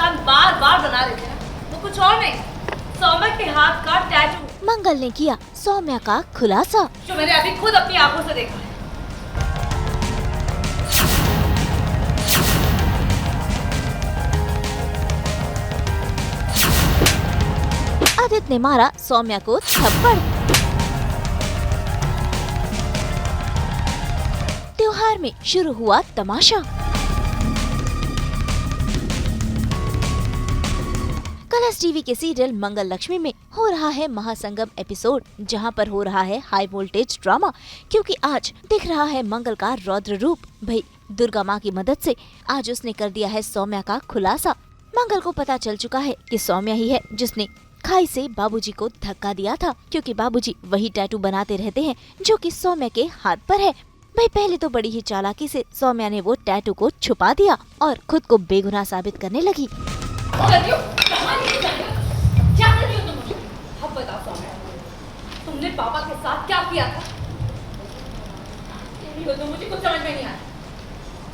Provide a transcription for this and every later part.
निशान बार बार बना रहे थे ना, वो कुछ और नहीं, सौम्या के हाथ का टैटू। मंगल ने किया सौम्या का खुलासा। जो मैंने अभी खुद अपनी आंखों से देखा है। आदित्य ने मारा सौम्या को थप्पड़। त्योहार में शुरू हुआ तमाशा। कलर्स टीवी के सीरियल मंगल लक्ष्मी में हो रहा है महासंगम एपिसोड, जहां पर हो रहा है हाई वोल्टेज ड्रामा, क्योंकि आज दिख रहा है मंगल का रौद्र रूप। भाई दुर्गा माँ की मदद से आज उसने कर दिया है सौम्या का खुलासा। मंगल को पता चल चुका है कि सौम्या ही है जिसने खाई से बाबूजी को धक्का दिया था, क्योंकि बाबूजी वही टैटू बनाते रहते हैं जो कि सौम्या के हाथ पर है। भाई पहले तो बड़ी ही चालाकी से सौम्या ने वो टैटू को छुपा दिया और खुद को बेगुनाह साबित करने लगी। क्या कर रही हो तुम मुझे? अब बताओ सौम्या, तुमने पापा के साथ क्या किया था? तो मुझे कुछ समझ में नहीं आया।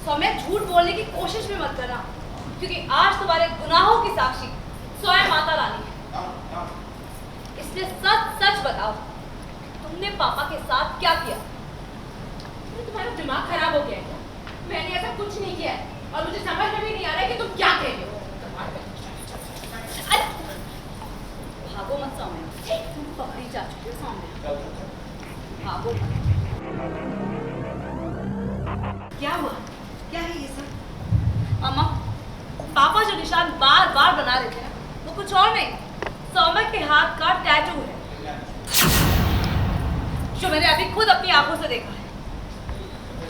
सौम्या झूठ बोलने की कोशिश भी मत करना, क्योंकि आज तुम्हारे गुनाहों की साक्षी स्वयं माता रानी है। इसलिए सच सच बताओ, तुमने पापा के साथ क्या किया? तुम्हारा दिमाग खराब हो गया है क्या? मैंने ऐसा कुछ नहीं किया है और मुझे समझ में भी नहीं आ रहा है कि तुम क्या कह रहे हो। भागो मत सौम्या, तुम पकड़ी जा चुकी हो सौम्या, भागो मत। क्या हुआ? क्या है ये सब? अम्मा, पापा जो निशान बार बार बना रहे थे ना, वो कुछ और नहीं, सौम्या के हाथ का टैटू है, जो मैंने अभी खुद अपनी आंखों से देखा है।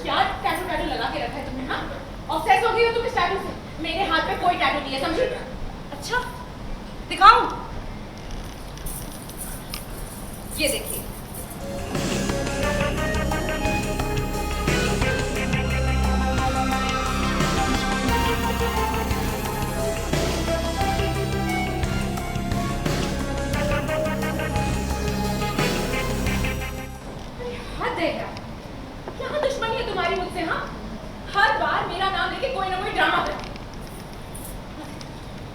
क्या टैटू लगा के रखा है तुमने? हाँ, ऑब्सेस हो गई हो तुम इस टैटू से? मेरे हाथ पे कोई टैटू नहीं है, समझी? अच्छा, दिखाऊं? ये देखिए। हद है यार, क्या दुश्मनी है तुम्हारी मुझसे? हाँ, हर बार मेरा नाम लेके कोई ना कोई ड्रामा करती।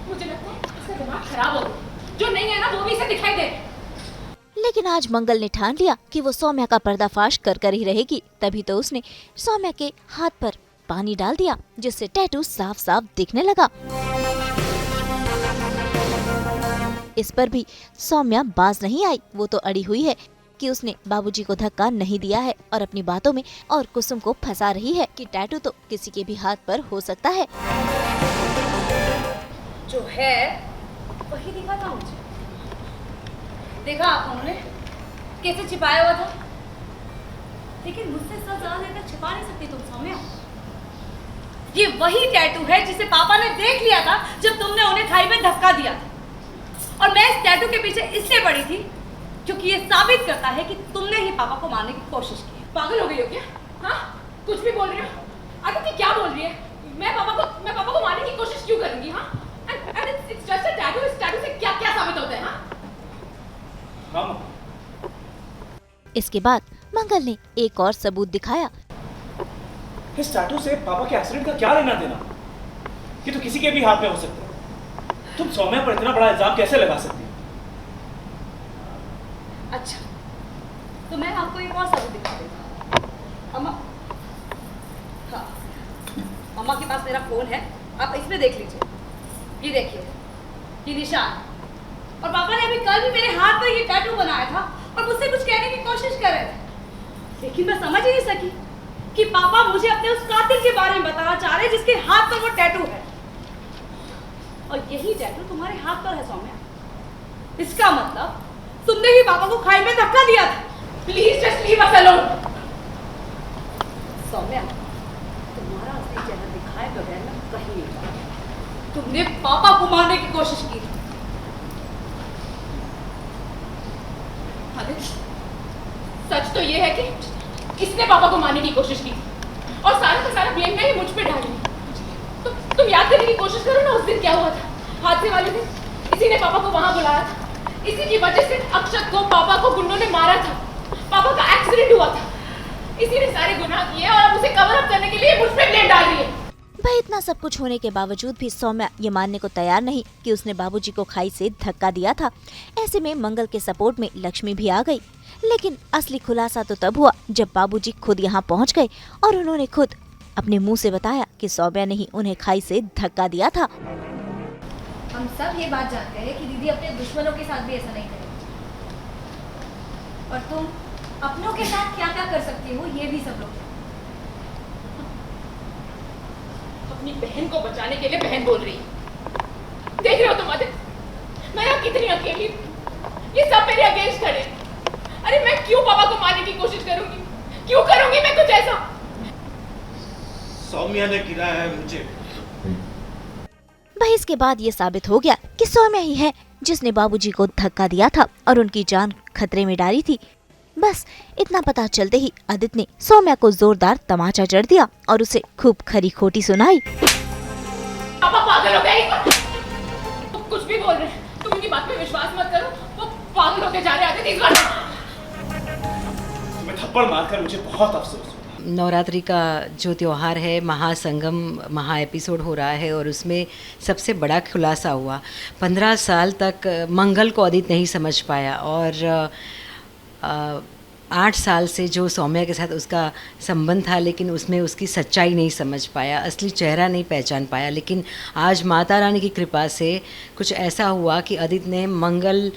मुझे लगता है इसका दिमाग खराब हो गया, जो नहीं है ना वो भी इसे दिखाई दे। लेकिन आज मंगल ने ठान लिया कि वो सौम्या का पर्दाफाश कर ही रहेगी। तभी तो उसने सौम्या के हाथ पर पानी डाल दिया, जिससे टैटू साफ साफ दिखने लगा। इस पर भी सौम्या बाज नहीं आई। वो तो अड़ी हुई है कि उसने बाबूजी को धक्का नहीं दिया है और अपनी बातों में और कुसुम को फंसा रही है कि टैटू तो किसी के भी हाथ पर हो सकता है। जो है वही दिखा था मुझे। देखा आप उन्होंने कैसे छिपाया हुआ था, लेकिन मुझसे सच ज्यादा देर तक छिपा नहीं सकती तुम सौम्या। ये वही टैटू है जिसे पापा ने देख लिया था जब तुमने उन्हें खाई में धक्का दिया था, और मैं इस टैटू के पीछे इसलिए पड़ी थी क्योंकि ये साबित करता है कि तुमने ही पापा को मारने की कोशिश की है। पागल हो गई हो क्या? हाँ, कुछ भी बोल रही हो? आदित्य क्या बोल रही है? मैं पापा को मारने की कोशिश क्यों करूंगी? हाँ, and it's just a tattoo. इस टैटू से क्या साबित होता है? हाँ, इसके बाद मंगल ने एक और सबूत दिखाया। इस टैटू से पापा के एक्सीडेंट का क्या लेना देना? ये तो किसी के भी हाथ में हो सकता है। तुम सौम्या पर इतना बड़ा इल्जाम कैसे लगा सकती हो? अच्छा, तो मैं आपको एक और सबूत दिखा देती हूँ। अम्मा, हाँ, अम्मा के पास मेरा फोन है, आप इसमें देख लीजिए। ये देखिए, ये निशान। और पापा ने अभी कल भी मेरे हाथ पर ये टैटू बनाया था और मुझसे कुछ कहने की कोशिश कर रहे थे, लेकिन मैं समझ ही नहीं सकी कि पापा मुझे अपने उस कातिल के बारे में बताना चाह रहे हैं जिसके हाथ पर वो टैटू है। और यही टैटू तुम्हारे हाथ पर है सौम्या। इसका मतलब तुमने ही पापा को खाई में धक्का दिया था। Please just leave us alone. Soumya, तुम्हारा असली चेहरा दिखाए बगैर मैं कहीं नहीं जाऊंगी। तुमने पापा को मारने की कोशिश की थी। सच तो ये है कि इसने पापा को मारने की कोशिश की और सारा का सारा ब्लेम मैं ही मुझ पे डाली। तुम याद करने की कोशिश करो ना, उस दिन क्या हुआ था? हादसे वाले दिन इसी ने पापा को वहां बुलाया था। इसी की वजह से अक्षत को पापा को गुंडों ने मारा था। पापा का एक्सीडेंट हुआ था। इसी ने सारे गुनाह किए और अब उसे कवर अप करने के लिए मुझ पे ब्लेम डाल रही है। भाई इतना सब कुछ होने के बावजूद भी सौम्या ये मानने को तैयार नहीं कि उसने बाबूजी को खाई से धक्का दिया था। ऐसे में मंगल के सपोर्ट में लक्ष्मी भी आ गई। लेकिन असली खुलासा तो तब हुआ जब बाबूजी खुद यहाँ पहुँच गए और उन्होंने खुद अपने मुंह से बताया कि सौम्या ने ही उन्हें खाई से धक्का दिया था। हम सब ये बात जानते हैं कि दीदी अपने दुश्मनों के साथ भी ऐसा नहीं करेगी, और तुम अपनों के साथ क्या क्या कर सकती हो ये भी सब लोग। अपनी बहन को बचाने के लिए बहन बोल रही है। देख रहे हो तुम आदित्य, मैं यहाँ कितनी अकेली हूँ। ये सब मेरे अगेंस्ट खड़े हैं। अरे मैं क्यों पापा को मारने की कोशिश करूंगी? क्यों करूंगी मैं कुछ ऐसा? सौम्या ने गिराया है मुझे। भाई इसके बाद ये साबित हो गया कि सौम्या ही है जिसने बाबूजी को धक्का दिया था और उनकी जान खतरे में डाली थी। बस इतना पता चलते ही आदित्य ने सौम्या को जोरदार तमाचा जड़ दिया और उसे खूब खरी खोटी सुनाई। पापा पागल हो गए। तुम कुछ भी बोल रहे हैं, तुम उनकी बात पे विश्वास मत करो। वो पागल होके जा रहे आदित्य इस बार। तुम्हें थप्पड़ मारकर मुझे बहुत अफसोस। नवरात्रि का जो त्यौहार है, महासंगम महा एपिसोड हो रहा है और उसमें सबसे बड़ा खुलासा हुआ। 15 साल तक मंगल को आदित्य नहीं समझ पाया और 8 साल से जो सौम्या के साथ उसका संबंध था, लेकिन उसमें उसकी सच्चाई नहीं समझ पाया, असली चेहरा नहीं पहचान पाया। लेकिन आज माता रानी की कृपा से कुछ ऐसा हुआ कि आदित्य ने मंगल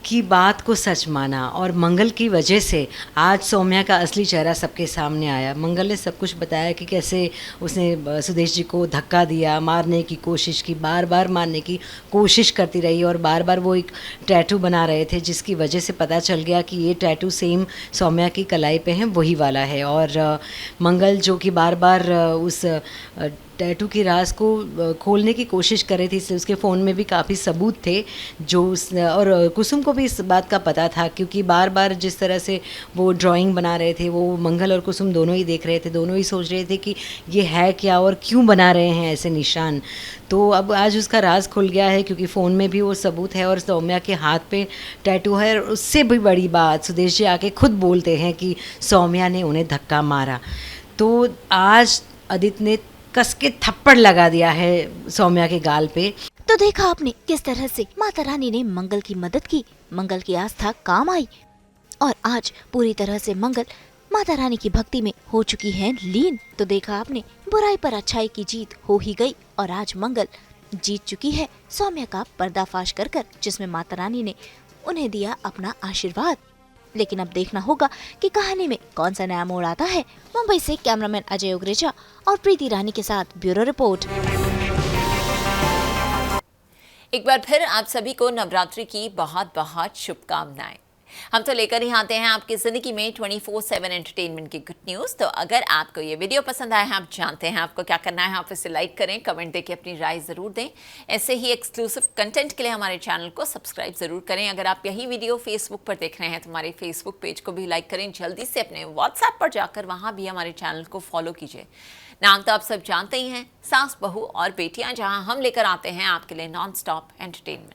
की बात को सच माना और मंगल की वजह से आज सौम्या का असली चेहरा सबके सामने आया। मंगल ने सब कुछ बताया कि कैसे उसने सुदेश जी को धक्का दिया, मारने की कोशिश की, बार बार मारने की कोशिश करती रही और बार बार वो एक टैटू बना रहे थे, जिसकी वजह से पता चल गया कि ये टैटू सेम सौम्या की कलाई पे है, वही वाला है। और मंगल जो कि बार बार उस टैटू की राज को खोलने की कोशिश कर रही थी, इसलिए उसके फ़ोन में भी काफ़ी सबूत थे जो और कुसुम को भी इस बात का पता था, क्योंकि बार बार जिस तरह से वो ड्राइंग बना रहे थे, वो मंगल और कुसुम दोनों ही देख रहे थे, दोनों ही सोच रहे थे कि ये है क्या और क्यों बना रहे हैं ऐसे निशान। तो अब आज उसका राज खुल गया है, क्योंकि फ़ोन में भी वो सबूत है और सौम्या के हाथ पे टैटू है। और उससे भी बड़ी बात, सुदेश जी आके खुद बोलते हैं कि सौम्या ने उन्हें धक्का मारा। तो आज आदित्य ने कस के थप्पड़ लगा दिया है सौम्या के गाल पे। तो देखा आपने किस तरह से माता रानी ने मंगल की मदद की, मंगल की आस्था काम आई और आज पूरी तरह से मंगल माता रानी की भक्ति में हो चुकी है लीन। तो देखा आपने, बुराई पर अच्छाई की जीत हो ही गई और आज मंगल जीत चुकी है सौम्या का पर्दाफाश कर कर, जिसमें माता रानी ने उन्हें दिया अपना आशीर्वाद। लेकिन अब देखना होगा कि कहानी में कौन सा नया मोड़ आता है। मुंबई से कैमरामैन अजय उग्रेजा और प्रीति रानी के साथ ब्यूरो रिपोर्ट। एक बार फिर आप सभी को नवरात्रि की बहुत बहुत शुभकामनाएं। हम तो लेकर ही आते हैं आपकी जिंदगी में 24/7 एंटरटेनमेंट की गुड न्यूज़। तो अगर आपको ये वीडियो पसंद आया है, आप जानते हैं आपको क्या करना है, आप इसे लाइक करें, कमेंट देके अपनी राय ज़रूर दें। ऐसे ही एक्सक्लूसिव कंटेंट के लिए हमारे चैनल को सब्सक्राइब ज़रूर करें। अगर आप यही वीडियो फेसबुक पर देख रहे हैं तो हमारे फेसबुक पेज को भी लाइक करें। जल्दी से अपने व्हाट्सएप पर जाकर वहाँ भी हमारे चैनल को फॉलो कीजिए। नाम तो आप सब जानते ही हैं, सास, बहू और बेटियाँ, जहाँ हम लेकर आते हैं आपके लिए नॉन स्टॉप एंटरटेनमेंट।